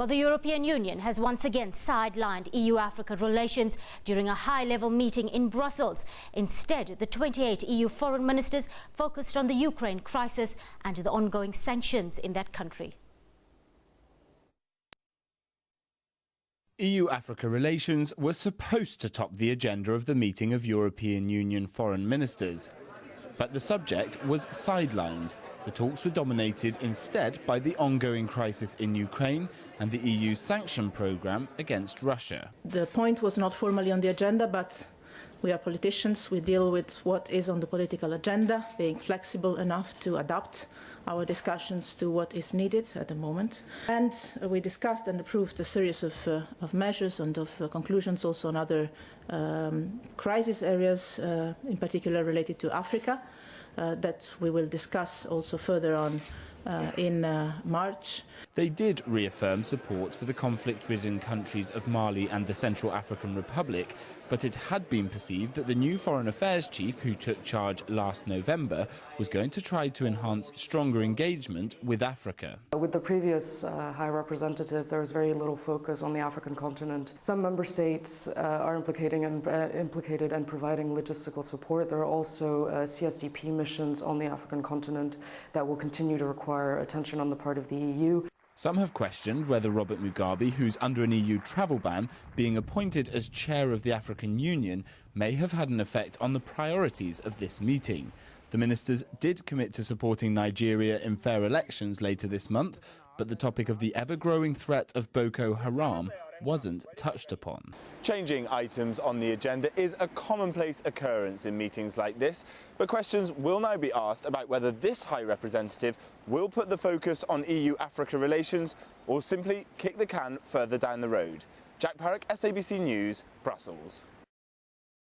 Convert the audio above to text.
Well, the European Union has once again sidelined EU-Africa relations during a high-level meeting in Brussels. Instead, the 28 EU foreign ministers focused on the Ukraine crisis and the ongoing sanctions in that country. EU-Africa relations were supposed to top the agenda of the meeting of European Union foreign ministers, but the subject was sidelined. The talks were dominated instead by the ongoing crisis in Ukraine and the EU's sanction programme against Russia. The point was not formally on the agenda, but we are politicians. We deal with what is on the political agenda, being flexible enough to adapt our discussions to what is needed at the moment. And we discussed and approved a series of measures and of conclusions also on other crisis areas, in particular related to Africa, that we will discuss also further on in March. They did reaffirm support for the conflict-ridden countries of Mali and the Central African Republic, but it had been perceived that the new Foreign Affairs Chief, who took charge last November, was going to try to enhance stronger engagement with Africa. With the previous High Representative, there was very little focus on the African continent. Some member states are implicated and providing logistical support. There are also CSDP missions on the African continent that will continue to require attention on the part of the EU. Some have questioned whether Robert Mugabe, who's under an EU travel ban, being appointed as chair of the African Union, may have had an effect on the priorities of this meeting. The ministers did commit to supporting Nigeria in fair elections later this month, but the topic of the ever-growing threat of Boko Haram wasn't touched upon. Changing items on the agenda is a commonplace occurrence in meetings like this, but questions will now be asked about whether this High Representative will put the focus on EU-Africa relations or simply kick the can further down the road. Jack Parrock, SABC News, Brussels.